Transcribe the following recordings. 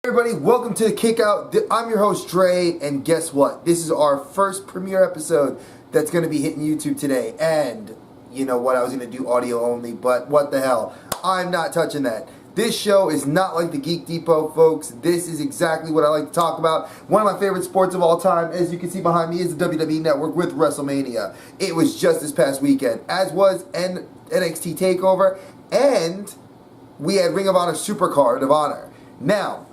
Everybody, welcome to the Kickout. I'm your host Dre, and guess what? This is our first premiere episode that's going to be hitting YouTube today. And you know what? I was going to do audio only, but what the hell? I'm not touching that. This show is not like the Geek Depot, folks. This is exactly what I like to talk about. One of my favorite sports of all time, as you can see behind me, is the WWE Network with Wrestlemania. It was just this past weekend, as was NXT Takeover, and we had Ring of Honor Supercard of Honor. Now,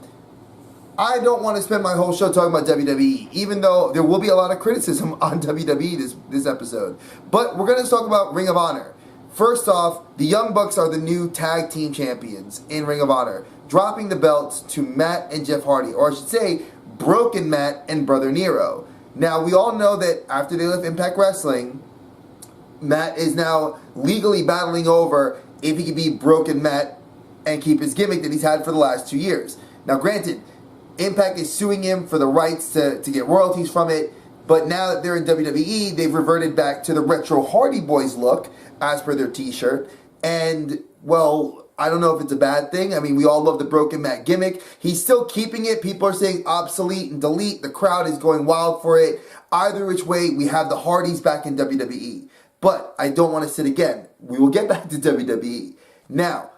I don't want to spend my whole show talking about WWE, even though there will be a lot of criticism on WWE this episode. But we're going to talk about Ring of Honor. First off, the Young Bucks are the new tag team champions in Ring of Honor, dropping the belts to Matt and Jeff Hardy, or I should say, Broken Matt and Brother Nero. Now, we all know that after they left Impact Wrestling, Matt is now legally battling over if he can be Broken Matt and keep his gimmick that he's had for the last 2 years. Now, granted, Impact is suing him for the rights to get royalties from it, but now that they're in WWE, they've reverted back to the retro Hardy Boys look, as per their t-shirt, and, well, I don't know if it's a bad thing. I mean, we all love the Broken Matt gimmick. He's still keeping it. People are saying obsolete and delete. The crowd is going wild for it. Either which way, we have the Hardys back in WWE. But I don't want to sit again. We will get back to WWE. Now,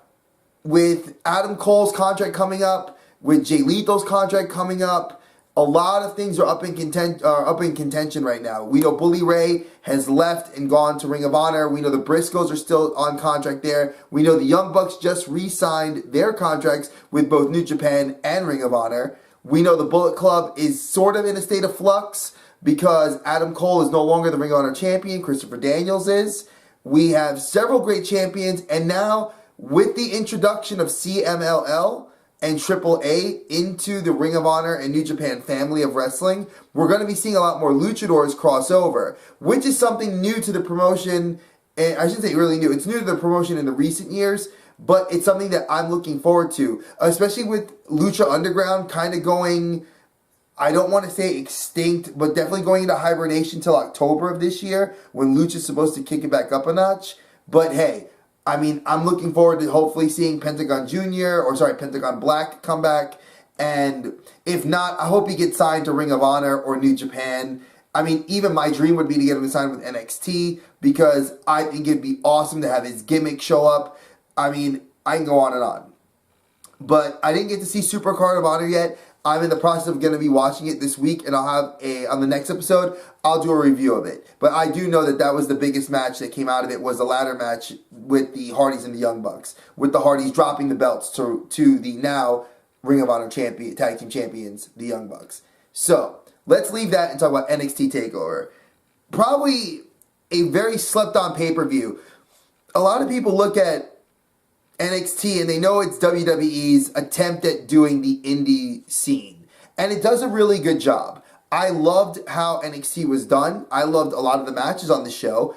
with Adam Cole's contract coming up, with Jay Lethal's contract coming up, a lot of things are up in contention right now. We know Bully Ray has left and gone to Ring of Honor. We know the Briscoes are still on contract there. We know the Young Bucks just re-signed their contracts with both New Japan and Ring of Honor. We know the Bullet Club is sort of in a state of flux because Adam Cole is no longer the Ring of Honor champion. Christopher Daniels is. We have several great champions, and now with the introduction of CMLL and AAA into the Ring of Honor and New Japan family of wrestling, we're going to be seeing a lot more luchadors cross over, which is something new to the promotion. And I shouldn't say really new. It's new to the promotion in the recent years, but it's something that I'm looking forward to, especially with Lucha Underground kind of going, I don't want to say extinct, but definitely going into hibernation till October of this year when Lucha's supposed to kick it back up a notch. But hey, I mean, I'm looking forward to hopefully seeing Pentagon Black come back. And if not, I hope he gets signed to Ring of Honor or New Japan. I mean, even my dream would be to get him signed with NXT because I think it'd be awesome to have his gimmick show up. I mean, I can go on and on. But I didn't get to see Supercard of Honor yet. I'm in the process of going to be watching it this week, and I'll have on the next episode, I'll do a review of it. But I do know that was the biggest match that came out of it, was the ladder match with the Hardys and the Young Bucks, with the Hardys dropping the belts to the now Ring of Honor tag team champions, the Young Bucks. So, let's leave that and talk about NXT TakeOver. Probably a very slept-on pay-per-view. A lot of people look at NXT and they know it's WWE's attempt at doing the indie scene. And it does a really good job. I loved how NXT was done. I loved a lot of the matches on the show.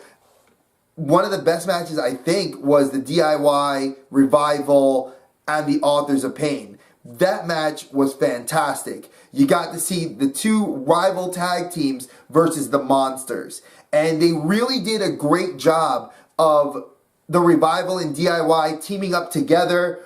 One of the best matches, I think, was the DIY, Revival, and the Authors of Pain. That match was fantastic. You got to see the two rival tag teams versus the Monsters. And they really did a great job of the Revival and DIY teaming up together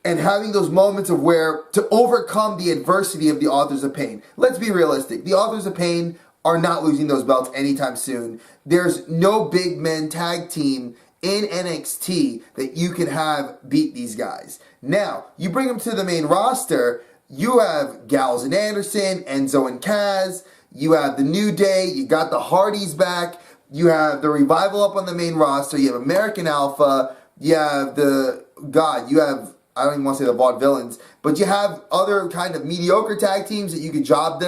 and having those moments of where to overcome the adversity of the Authors of Pain. Let's be realistic. The Authors of Pain are not losing those belts anytime soon. There's no big men tag team in NXT that you can have beat these guys. Now, you bring them to the main roster, you have Gallows and Anderson, Enzo and Kaz, you have the New Day, you got the Hardys back, you have the Revival up on the main roster. You have American Alpha. You have I don't even want to say the Vaudevillains, but you have other kind of mediocre tag teams that you could job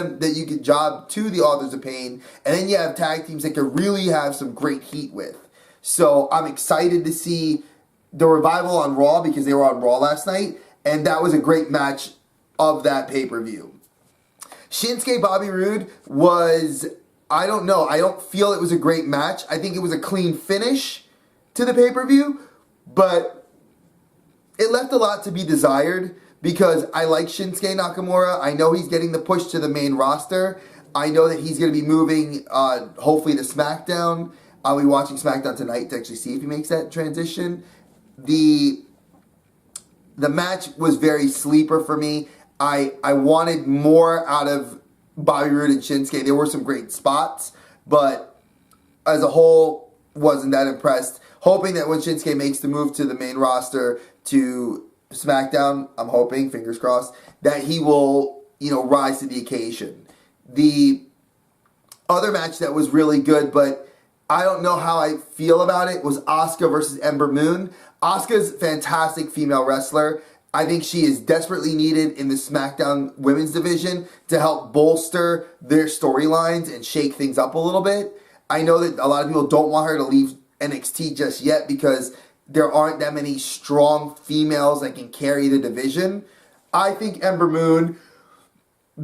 to the Authors of Pain. And then you have tag teams that could really have some great heat with. So I'm excited to see the Revival on Raw because they were on Raw last night. And that was a great match of that pay-per-view. Shinsuke Bobby Roode was, I don't know. I don't feel it was a great match. I think it was a clean finish to the pay-per-view, but it left a lot to be desired because I like Shinsuke Nakamura. I know he's getting the push to the main roster. I know that he's going to be moving, hopefully, to SmackDown. I'll be watching SmackDown tonight to actually see if he makes that transition. The match was very sleeper for me. I wanted more out of Bobby Roode and Shinsuke. There were some great spots, but as a whole, wasn't that impressed. Hoping that when Shinsuke makes the move to the main roster to SmackDown, I'm hoping, fingers crossed, that he will, rise to the occasion. The other match that was really good, but I don't know how I feel about it, was Asuka versus Ember Moon. Asuka's a fantastic female wrestler. I think she is desperately needed in the SmackDown women's division to help bolster their storylines and shake things up a little bit. I know that a lot of people don't want her to leave NXT just yet because there aren't that many strong females that can carry the division. I think Ember Moon,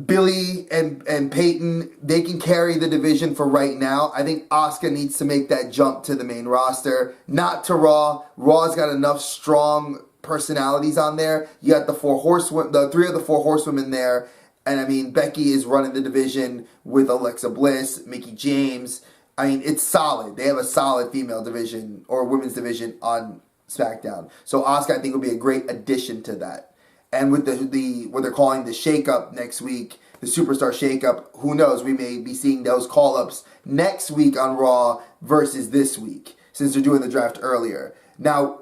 Billy, and Peyton, they can carry the division for right now. I think Asuka needs to make that jump to the main roster, not to Raw. Raw's got enough strong personalities on there. You got the three of the four horsewomen there, and I mean Becky is running the division with Alexa Bliss, Mickie James. I mean, it's solid. They have a solid female division or women's division on SmackDown. So Asuka, I think, will be a great addition to that. And with the what they're calling the shakeup next week, the Superstar shakeup, who knows? We may be seeing those call-ups next week on Raw versus this week, since they're doing the draft earlier. Now,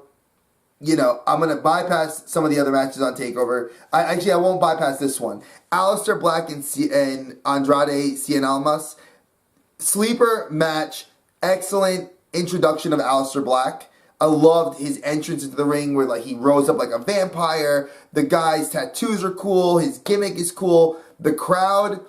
I'm going to bypass some of the other matches on TakeOver. I won't bypass this one. Aleister Black and Andrade Cien Almas. Sleeper match. Excellent introduction of Aleister Black. I loved his entrance into the ring where he rose up like a vampire. The guy's tattoos are cool. His gimmick is cool. The crowd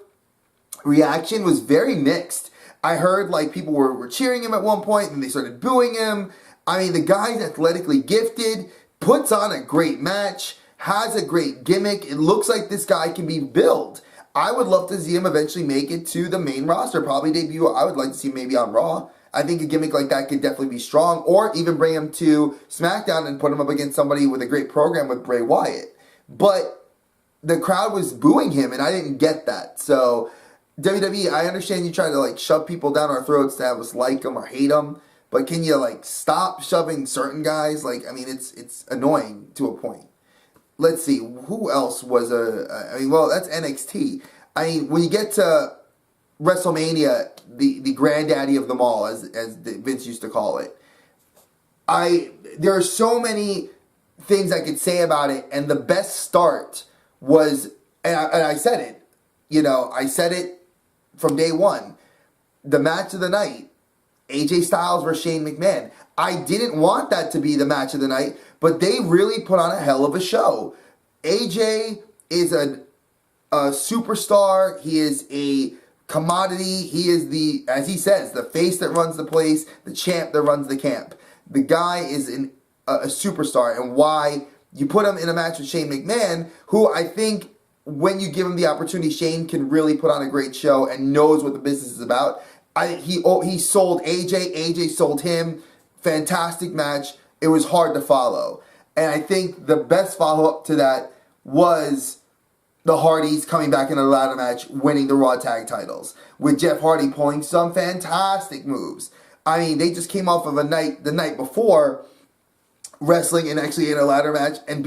reaction was very mixed. I heard people were cheering him at one point and they started booing him. I mean, the guy's athletically gifted, puts on a great match, has a great gimmick. It looks like this guy can be billed. I would love to see him eventually make it to the main roster, probably debut. I would like to see him maybe on Raw. I think a gimmick like that could definitely be strong, or even bring him to SmackDown and put him up against somebody with a great program with Bray Wyatt. But the crowd was booing him, and I didn't get that. So, WWE, I understand you try to shove people down our throats to have us like them or hate them, but can you stop shoving certain guys? It's annoying to a point. Let's see, who else was that's NXT. When you get to WrestleMania, the granddaddy of them all, as Vince used to call it, there are so many things I could say about it, and the best start was, and I said it, I said it from day one, the match of the night, AJ Styles versus Shane McMahon. I didn't want that to be the match of the night, but they really put on a hell of a show. AJ is a superstar. He is a commodity. He is as he says, the face that runs the place, the champ that runs the camp. The guy is a superstar, and why you put him in a match with Shane McMahon, who I think when you give him the opportunity, Shane can really put on a great show and knows what the business is about. He sold AJ. AJ sold him. Fantastic match. It was hard to follow. And I think the best follow-up to that was the Hardys coming back in a ladder match, winning the Raw Tag titles, with Jeff Hardy pulling some fantastic moves. They just came off of the night before, wrestling and actually in a ladder match and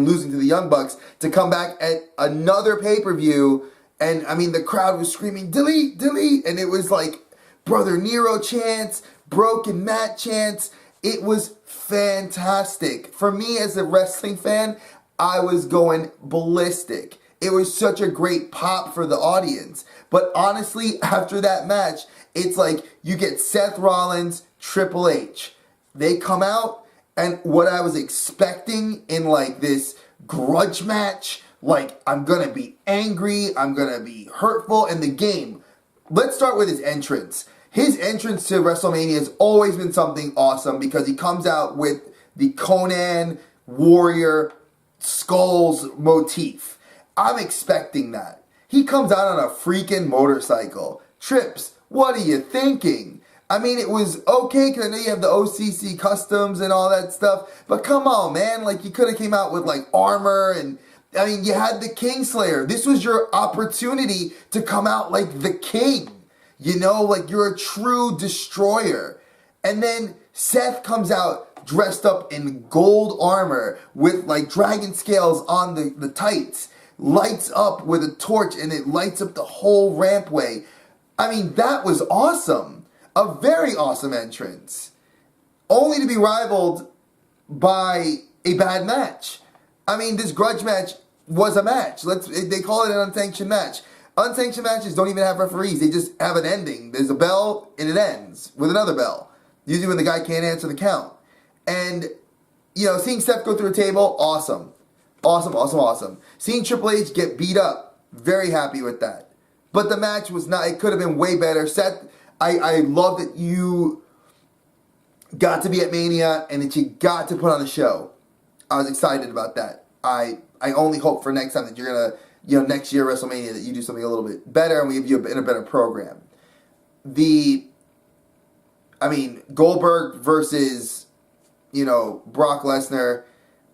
losing to the Young Bucks, to come back at another pay-per-view. And the crowd was screaming, delete, delete. And it was Brother Nero chants, Broken Matt chants. It was fantastic. For me as a wrestling fan, I was going ballistic. It was such a great pop for the audience. But honestly, after that match, it's you get Seth Rollins, Triple H. They come out, and what I was expecting in this grudge match, I'm going to be angry, I'm going to be hurtful, and the game. Let's start with his entrance. His entrance to WrestleMania has always been something awesome because he comes out with the Conan Warrior Skulls motif. I'm expecting that. He comes out on a freaking motorcycle. Trips, what are you thinking? It was okay because I know you have the OCC customs and all that stuff, but come on, man. You could have came out with armor, and you had the Kingslayer. This was your opportunity to come out like the king. You're a true destroyer. And then Seth comes out dressed up in gold armor with dragon scales on the tights. lights up with a torch and it lights up the whole rampway. I mean, that was awesome. A very awesome entrance. Only to be rivaled by a bad match. I mean, this grudge match was a match. They call it an unsanctioned match. Unsanctioned matches don't even have referees. They just have an ending. There's a bell and it ends with another bell. Usually when the guy can't answer the count. And, you know, seeing Steph go through a table, awesome. Awesome, awesome, awesome. Seeing Triple H get beat up, very happy with that. But the match was not, it could have been way better. Seth, I love that you got to be at Mania and that you got to put on a show. I was excited about that. I only hope for next time that you're going to, you know, next year Wrestlemania, that you do something a little bit better and we give you in a better program. Goldberg versus, you know, Brock Lesnar.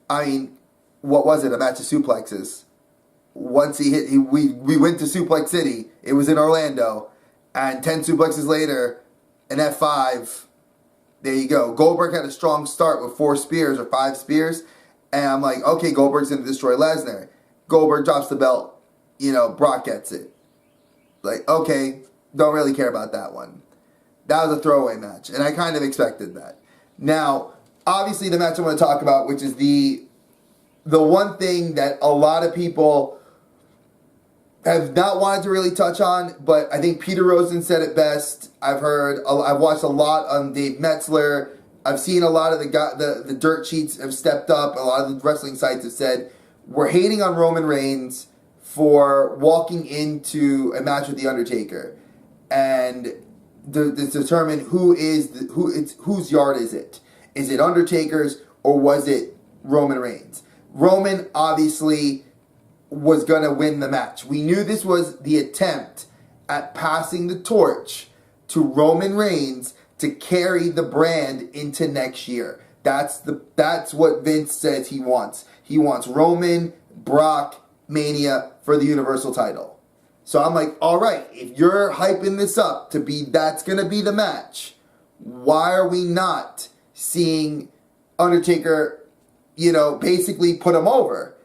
I mean, what was it? A match of suplexes. Once we went to Suplex City. It was in Orlando. And 10 suplexes later, an F5. There you go. Goldberg had a strong start with 4 spears or 5 spears. And I'm like, okay, Goldberg's going to destroy Lesnar. Goldberg drops the belt. You know, Brock gets it. Like, okay, don't really care about that one. That was a throwaway match. And I kind of expected that. Now, obviously the match I want to talk about, which is the one thing that a lot of people have not wanted to really touch on, but I think Peter Rosen said it best. I've watched a lot on Dave Metzler. I've seen a lot of the dirt sheets have stepped up. A lot of the wrestling sites have said, we're hating on Roman Reigns for walking into a match with The Undertaker. And to determine whose yard is it? Is it Undertaker's or was it Roman Reigns? Roman obviously was going to win the match. We knew this was the attempt at passing the torch to Roman Reigns to carry the brand into next year. That's what Vince says he wants. He wants Roman, Brock, Mania for the Universal title. So I'm like, all right, if you're hyping this up to be that's going to be the match, why are we not seeing Undertaker, you know, basically put him over?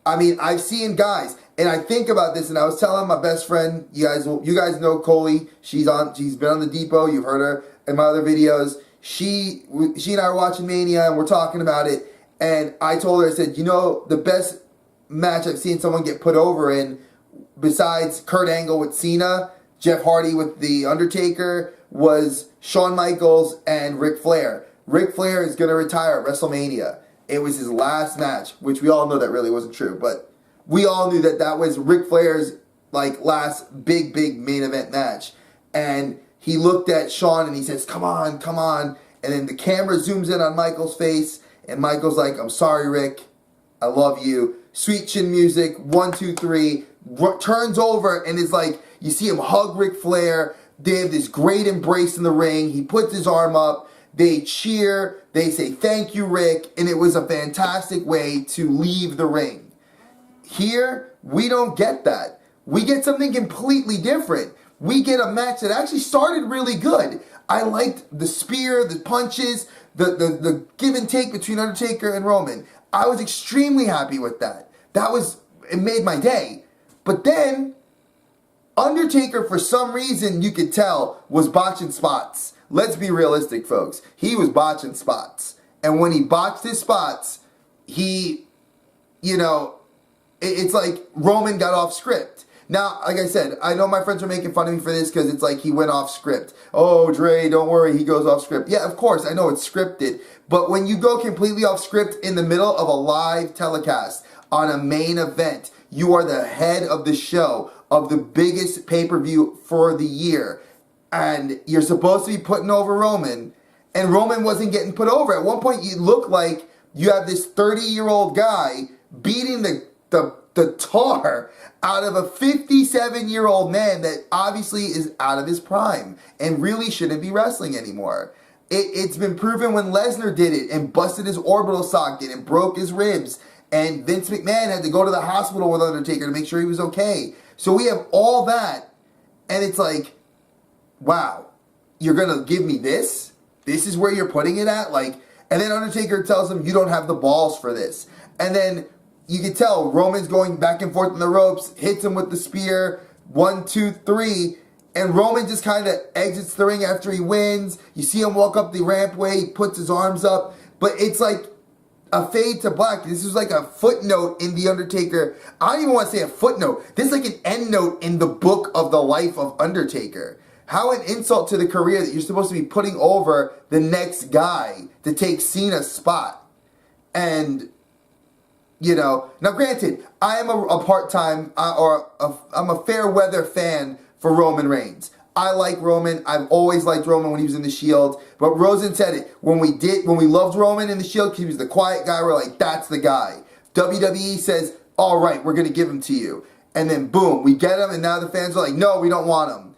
I mean, I've seen guys, and I think about this, and I was telling my best friend, you guys know Coley. She's been on the Depot. You've heard her in my other videos. She and I were watching Mania, and we're talking about it. And I told her, I said, you know, the best match I've seen someone get put over in, besides Kurt Angle with Cena, Jeff Hardy with The Undertaker, was Shawn Michaels and Ric Flair. Ric Flair is going to retire at WrestleMania. It was his last match, which we all know that really wasn't true, but we all knew that was Ric Flair's last big main event match. And he looked at Shawn and he says, come on, come on. And then the camera zooms in on Michael's face, and Michael's like, I'm sorry, Rick. I love you. Sweet chin music, 1, 2, 3. Turns over and is like, you see him hug Ric Flair. They have this great embrace in the ring. He puts his arm up. They cheer. They say, thank you, Rick. And it was a fantastic way to leave the ring. Here, we don't get that. We get something completely different. We get a match that actually started really good. I liked the spear, the punches, the give and take between Undertaker and Roman. I was extremely happy with that. It made my day. But then, Undertaker, for some reason, you could tell, was botching spots. Let's be realistic, folks. He was botching spots. And when he botched his spots, it's like Roman got off script. Now, like I said, I know my friends are making fun of me for this because it's like he went off script. Oh, Dre, don't worry, he goes off script. Yeah, of course, I know it's scripted. But when you go completely off script in the middle of a live telecast on a main event, you are the head of the show, of the biggest pay-per-view for the year. And you're supposed to be putting over Roman. And Roman wasn't getting put over. At one point, you look like you have this 30-year-old guy beating the tar out of a 57-year-old man that obviously is out of his prime and really shouldn't be wrestling anymore. It's been proven when Lesnar did it and busted his orbital socket and broke his ribs, and Vince McMahon had to go to the hospital with Undertaker to make sure he was okay. So we have all that, and it's like, wow, you're going to give me this? This is where you're putting it at? And then Undertaker tells him, you don't have the balls for this. And then you can tell Roman's going back and forth in the ropes, hits him with the spear, 1, 2, 3, and Roman just kind of exits the ring after he wins. You see him walk up the rampway, he puts his arms up, but it's like a fade to black. This is like a footnote in The Undertaker. I don't even want to say a footnote. This is like an endnote in the book of the life of Undertaker. How an insult to the career that you're supposed to be putting over the next guy to take Cena's spot. And, you know, now granted, I am a part-time, I'm a fair weather fan for Roman Reigns. I like Roman. I've always liked Roman when he was in the Shield. But Rosen said it. When we loved Roman in the Shield because he was the quiet guy, we're like, that's the guy. WWE says, all right, we're going to give him to you. And then boom, we get him, and now the fans are like, no, we don't want him.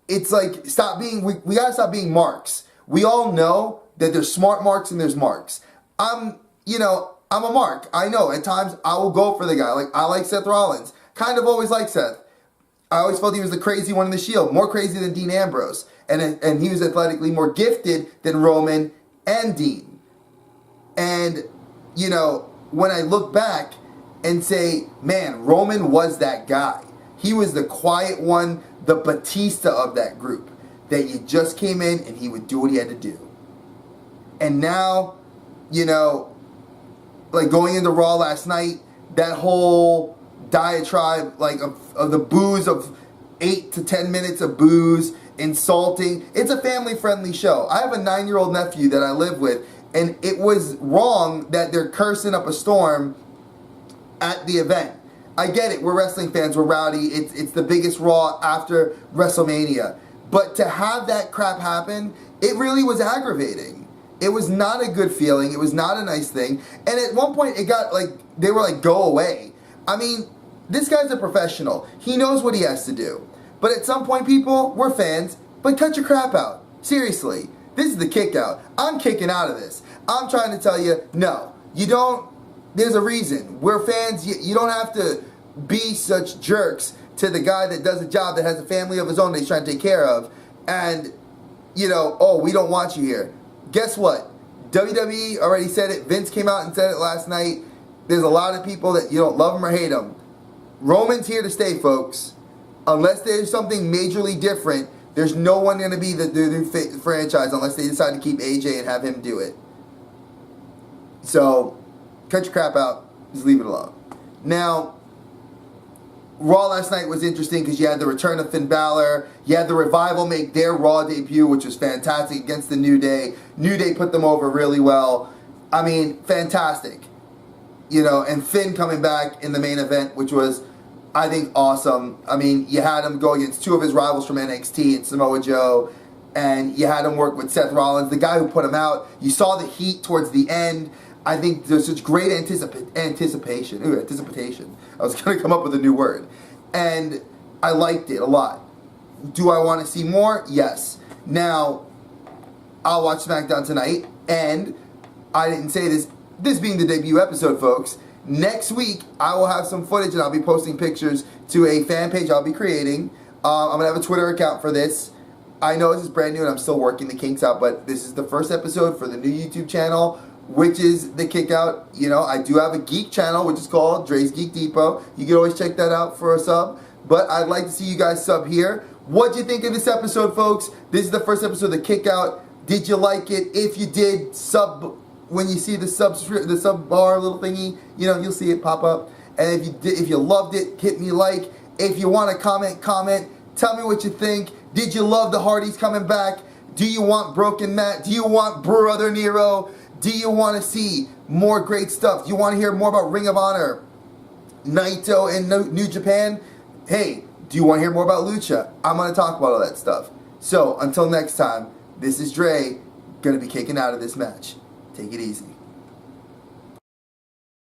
It's like, we got to stop being marks. We all know that there's smart marks and there's marks. I'm a mark. I know at times I will go for the guy. Like, I like Seth Rollins. Kind of always liked Seth. I always felt he was the crazy one in the Shield, more crazy than Dean Ambrose. And he was athletically more gifted than Roman and Dean. And, you know, when I look back and say, man, Roman was that guy. He was the quiet one, the Batista of that group. That you just came in and he would do what he had to do. And now, you know, like going into Raw last night, that whole diatribe, like of the booze of 8 to 10 minutes of booze, insulting. It's a family-friendly show. I have a 9-year-old nephew that I live with, and it was wrong that they're cursing up a storm at the event. I get it. We're wrestling fans. We're rowdy. It's the biggest Raw after WrestleMania. But to have that crap happen, it really was aggravating. It was not a good feeling. It was not a nice thing. And at one point, it got like, they were like, go away. I mean, this guy's a professional. He knows what he has to do. But at some point, people, we're fans, but cut your crap out. Seriously. This is the kick out. I'm kicking out of this. I'm trying to tell you, no. You don't, there's a reason. We're fans. You don't have to be such jerks to the guy that does a job that has a family of his own that he's trying to take care of. And, you know, oh, we don't want you here. Guess what? WWE already said it. Vince came out and said it last night. There's a lot of people that you don't love him or hate him. Roman's here to stay, folks. Unless there's something majorly different, there's no one going to be the new franchise unless they decide to keep AJ and have him do it. So, cut your crap out. Just leave it alone. Now, Raw last night was interesting because you had the return of Finn Balor. You had the Revival make their Raw debut, which was fantastic, against the New Day. New Day put them over really well. I mean, fantastic. You know, and Finn coming back in the main event, which was, I think, awesome. I mean, you had him go against two of his rivals from NXT and Samoa Joe, and you had him work with Seth Rollins, the guy who put him out. You saw the heat towards the end. I think there's such great anticipation. Ooh, anticipation. I was going to come up with a new word. And I liked it a lot. Do I want to see more? Yes. Now, I'll watch SmackDown tonight, and I didn't say this being the debut episode, folks. Next week, I will have some footage, and I'll be posting pictures to a fan page I'll be creating. I'm going to have a Twitter account for this. I know this is brand new, and I'm still working the kinks out, but this is the first episode for the new YouTube channel, which is the kick out. You know, I do have a geek channel, which is called Dre's Geek Depot. You can always check that out for a sub. But I'd like to see you guys sub here. What do you think of this episode, folks? This is the first episode of the kick out. Did you like it? If you did, sub when you see the sub bar little thingy, you know, you'll see it pop up. And if you loved it, hit me like. If you want to comment. Tell me what you think. Did you love the Hardys coming back? Do you want Broken Matt? Do you want Brother Nero? Do you want to see more great stuff? Do you want to hear more about Ring of Honor, Naito, and New Japan? Hey, do you want to hear more about Lucha? I'm going to talk about all that stuff. So, until next time, this is Dre, going to be kicking out of this match. Take it easy.